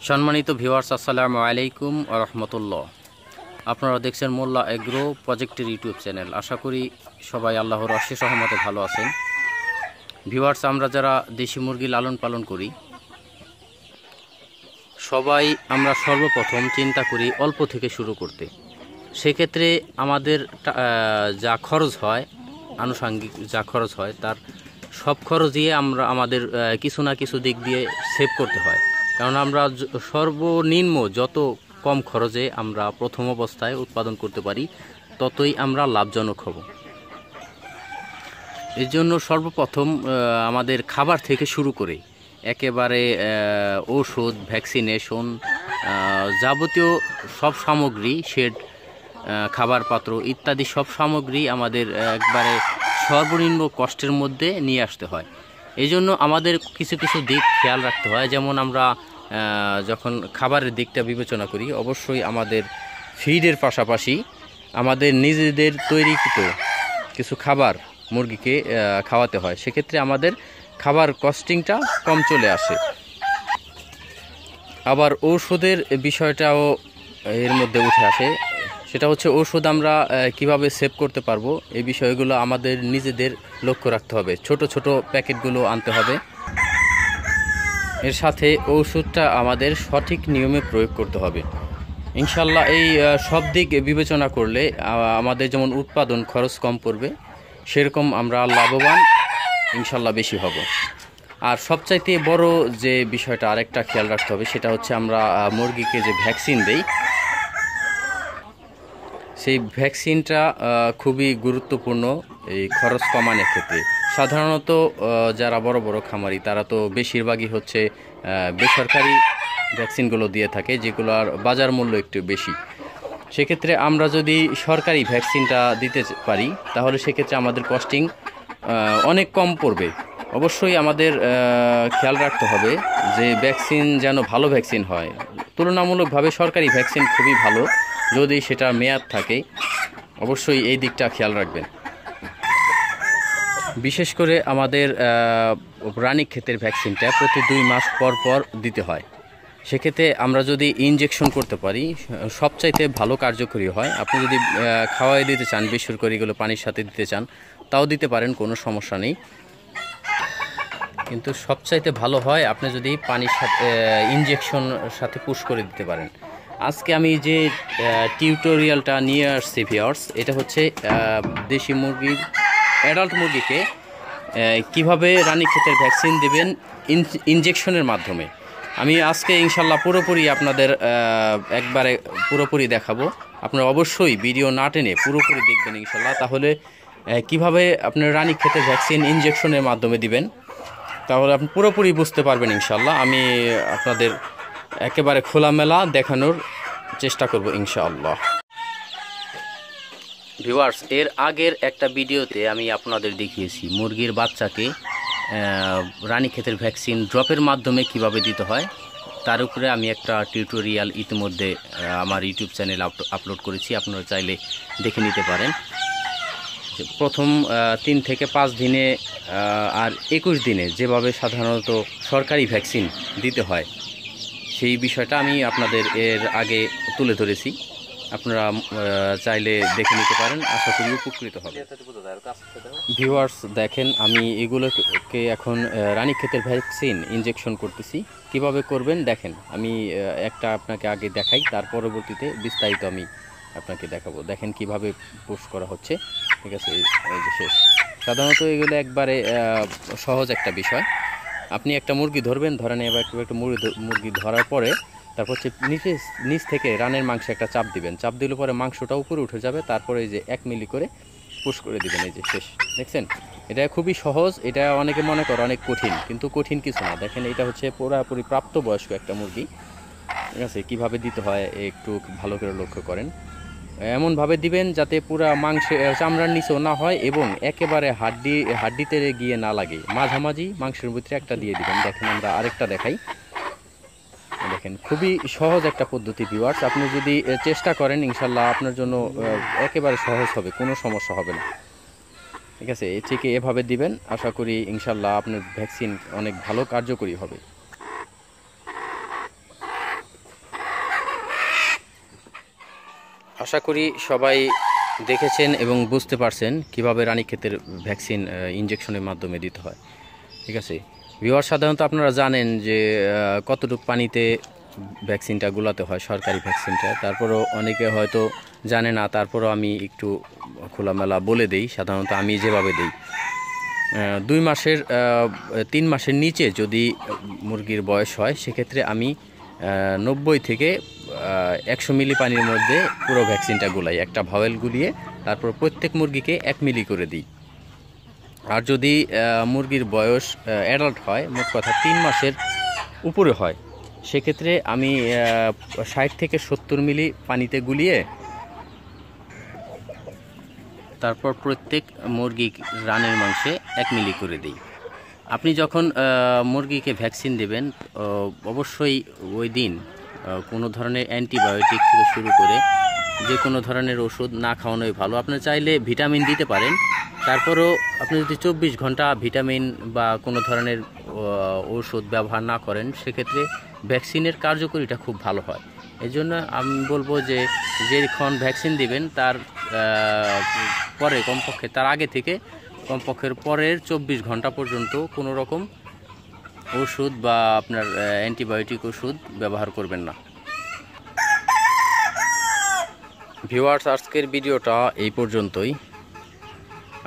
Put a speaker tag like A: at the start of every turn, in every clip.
A: সম্মানিত ভিউয়ার্স, আসসালামু আলাইকুম ওয়া রাহমাতুল্লাহ। আপনারা দেখছেন মোল্লা এগ্রো প্রজেক্টের ইউটিউব চ্যানেল। আশা করি সবাই আল্লাহর অশেষ রহমতে ভালো আছেন। ভিউয়ার্স, আমরা যারা দেশি মুরগি লালন পালন করি সবাই আমরা সর্বপ্রথম চিন্তা করি অল্প থেকে শুরু করতে। সেক্ষেত্রে আমাদের যা খরচ হয়, আনুষঙ্গিক যা খরচ হয় তার সব খরচ দিয়ে আমরা আমাদের কিছু না কিছু দিক দিয়ে সেভ করতে হয়। কারণ আমরা সর্বনিম্ন যত কম খরচে আমরা প্রথম অবস্থায় উৎপাদন করতে পারি ততই আমরা লাভজনক হব। এর জন্য সর্বপ্রথম আমাদের খাবার থেকে শুরু করে একেবারে ওষুধ, ভ্যাকসিনেশন, যাবতীয় সব সামগ্রী, শেড, খাবার পাত্র ইত্যাদি সব সামগ্রী আমাদের একবারে সর্বনিম্ন কষ্টের মধ্যে নিয়ে আসতে হয়। এই জন্য আমাদের কিছু কিছু দিক খেয়াল রাখতে হয়। যেমন আমরা যখন খাবারের দিকটা বিবেচনা করি, অবশ্যই আমাদের ফিডের পাশাপাশি আমাদের নিজেদের তৈরিকৃত কিছু খাবার মুরগিকে খাওয়াতে হয়। সেক্ষেত্রে আমাদের খাবার কস্টিংটা কম চলে আসে। আবার ঔষধের বিষয়টাও এর মধ্যে উঠে আসে। সেটা হচ্ছে ঔষধ আমরা কিভাবে সেভ করতে পারবো, এই বিষয়গুলো আমাদের নিজেদের লক্ষ্য রাখতে হবে। ছোট ছোট প্যাকেটগুলো আনতে হবে। এর সাথে ঔষধটা আমাদের সঠিক নিয়মে প্রয়োগ করতে হবে। ইনশাল্লাহ এই সব দিক বিবেচনা করলে আমাদের যেমন উৎপাদন খরচ কম পড়বে, সেরকম আমরা লাভবান ইনশাল্লাহ বেশি হব। আর সবচাইতে বড় যে বিষয়টা আরেকটা খেয়াল রাখতে হবে, সেটা হচ্ছে আমরা মুরগিকে যে ভ্যাকসিন দেই, সেই ভ্যাকসিনটা খুবই গুরুত্বপূর্ণ এই খরচ কমানোর ক্ষেত্রে। সাধারণত যারা বড় বড় খামারি তারা তো বেশিরভাগই হচ্ছে বেসরকারি ভ্যাকসিনগুলো দিয়ে থাকে, যেগুলোর বাজার মূল্য একটু বেশি। সেক্ষেত্রে আমরা যদি সরকারি ভ্যাকসিনটা দিতে পারি তাহলে সেক্ষেত্রে আমাদের কস্টিং অনেক কম পড়বে। অবশ্যই আমাদের খেয়াল রাখতে হবে যে ভ্যাকসিন যেন ভালো ভ্যাকসিন হয়। তুলনামূলকভাবে সরকারি ভ্যাকসিন খুবই ভালো যদি সেটার মেয়াদ থাকে। অবশ্যই এই দিকটা খেয়াল রাখবেন। বিশেষ করে আমাদের রানীক্ষেতের ভ্যাকসিনটা প্রতি 2 মাস পর পর দিতে হয়। সেক্ষেত্রে আমরা যদি ইনজেকশন করতে পারি সবচাইতে ভালো কার্যকরী হয়। আপনি যদি খাওয়াই দিতে চান, বেসরকারিগুলো পানির সাথে দিতে চান, তাও দিতে পারেন, কোনো সমস্যা নেই। কিন্তু সবচাইতে ভালো হয় আপনি যদি পানির সাথে ইনজেকশন সাথে পুশ করে দিতে পারেন। আজকে আমি যে টিউটোরিয়ালটা নিয়ে আসছি ভিউয়ার্স, এটা হচ্ছে দেশি মুরগির, অ্যাডাল্ট মুরগিকে কিভাবে রানীক্ষেতের ভ্যাকসিন দেবেন ইনজেকশনের মাধ্যমে। আমি আজকে ইনশাল্লাহ পুরোপুরি আপনাদের একবারে পুরোপুরি দেখাবো। আপনারা অবশ্যই ভিডিও না টেনে পুরোপুরি দেখবেন ইনশাল্লাহ। তাহলে কিভাবে আপনার রানীক্ষেতের ভ্যাকসিন ইনজেকশনের মাধ্যমে দিবেন তাহলে আপনি পুরোপুরি বুঝতে পারবেন ইনশাল্লাহ। আমি আপনাদের একেবারে খোলামেলা দেখানোর চেষ্টা করব ইনশাআল্লাহ। ভিউয়ার্স, এর আগের একটা ভিডিওতে আমি আপনাদের দেখিয়েছি মুরগির বাচ্চাকে রানীক্ষেতের ভ্যাকসিন ড্রপের মাধ্যমে কিভাবে দিতে হয়। তার উপরে আমি একটা টিউটোরিয়াল ইতিমধ্যে আমার ইউটিউব চ্যানেলে আপলোড করেছি, আপনারা চাইলে দেখে নিতে পারেন। প্রথম 3 থেকে 5 দিনে আর 21 দিনে যেভাবে সাধারণত সরকারি ভ্যাকসিন দিতে হয় সেই বিষয়টা আমি আপনাদের এর আগে তুলে ধরেছি। আপনারা চাইলে দেখে নিতে পারেন, আশা করি উপকৃত হবে। ভিউয়ার্স দেখেন, আমি এগুলোকে এখন রানীক্ষেতের ভ্যাকসিন ইনজেকশন করতেছি। কিভাবে করবেন দেখেন, আমি একটা আপনাকে আগে দেখাই, তার পরবর্তীতে বিস্তারিত আমি আপনাকে দেখাবো। দেখেন কিভাবে পুশ করা হচ্ছে, ঠিক আছে? এই যে শেষ। সাধারণত এগুলো একবারে সহজ একটা বিষয়। আপনি একটা মুরগি ধরবেন, ধরেন এবার একটা মুরগি ধরার পরে তারপর হচ্ছে নিচ থেকে রানের মাংসে একটা চাপ দিবেন। চাপ দিলে পরে মাংসটা উপরে উঠে যাবে। তারপরে এই যে 1 মিলি করে পুশ করে দিবেন। এই যে শেষ। দেখছেন, এটা খুবই সহজ। এটা অনেকে মনে করে অনেক কঠিন, কিন্তু কঠিন কিছু না। দেখেন, এটা হচ্ছে পুরোপুরি প্রাপ্তবয়স্ক একটা মুরগি, ঠিক আছে? কীভাবে দিতে হয় একটু ভালো করে লক্ষ্য করেন। এমনভাবে দিবেন যাতে পুরা চামড়ার নিচেও না হয় এবং একেবারে হাড্ডিতে গিয়ে না লাগে, মাঝামাঝি মাংসের ভিতরে একটা দিয়ে দিবেন। দেখেন, আমরা আরেকটা দেখাই। দেখেন, খুবই সহজ একটা পদ্ধতি ভিউয়ার্স। আপনি যদি চেষ্টা করেন ইনশাল্লাহ আপনার জন্য একেবারে সহজ হবে, কোনো সমস্যা হবে না, ঠিক আছে? ঠিক এভাবে দিবেন। আশা করি ইনশাল্লাহ আপনার ভ্যাকসিন অনেক ভালো কার্যকরী হবে। আশা করি সবাই দেখেছেন এবং বুঝতে পারছেন কিভাবে রানীক্ষেতের ভ্যাকসিন ইনজেকশনের মাধ্যমে দিতে হয়। ঠিক আছে ভিউয়ার, সাধারণত আপনারা জানেন যে কতটুকু পানিতে ভ্যাকসিনটা গুলাতে হয়, সরকারি ভ্যাকসিনটা। তারপরও অনেকে হয়তো জানে না, তারপরও আমি একটু খোলামেলা বলে দেই। সাধারণত আমি যেভাবে দিই, 3 মাসের নিচে যদি মুরগির বয়স হয় সেক্ষেত্রে আমি 90 থেকে 100 মিলি পানির মধ্যে পুরো ভ্যাকসিনটা গুলাই, একটা ভাওয়েল গুলিয়ে তারপর প্রত্যেক মুরগিকে 1 মিলি করে দিই। আর যদি মুরগির বয়স অ্যাডাল্ট হয়, মোট কথা 3 মাসের উপরে হয়, সেক্ষেত্রে আমি 60 থেকে 70 মিলি পানিতে গুলিয়ে তারপর প্রত্যেক মুরগি রানের মাংসে 1 মিলি করে দিই। আপনি যখন মুরগিকে ভ্যাকসিন দেবেন, অবশ্যই ওই দিন কোনো ধরনের অ্যান্টিবায়োটিক থেকে শুরু করে যে কোনো ধরনের ওষুধ না খাওয়ানোই ভালো। আপনি চাইলে ভিটামিন দিতে পারেন, তারপরও আপনি যদি 24 ঘন্টা ভিটামিন বা কোনো ধরনের ওষুধ ব্যবহার না করেন, সেক্ষেত্রে ভ্যাকসিনের কার্যকরিতা খুব ভালো হয়। এই জন্য আমি বলবো যে যখন ভ্যাকসিন দিবেন তার পরে কমপক্ষে, তার আগে থেকে কমপক্ষের পরের 24 ঘন্টা পর্যন্ত কোনো রকম ওষুধ বা আপনার অ্যান্টিবায়োটিক ওষুধ ব্যবহার করবেন না। ভিউয়ার্স, আজকের ভিডিওটা এই পর্যন্তই।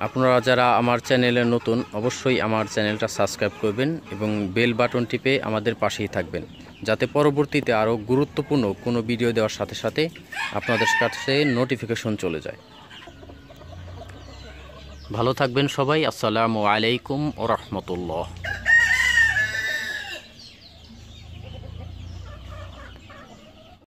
A: আপনারা যারা আমার চ্যানেলে নতুন, অবশ্যই আমার চ্যানেলটা সাবস্ক্রাইব করবেন এবং বেল বাটন টিপে আমাদের পাশেই থাকবেন, যাতে পরবর্তীতে আরও গুরুত্বপূর্ণ কোনো ভিডিও দেওয়ার সাথে সাথে আপনাদের কাছে নোটিফিকেশন চলে যায়। ভালো থাকবেন সবাই। আসসালামু আলাইকুম ওয়া রাহমাতুল্লাহ।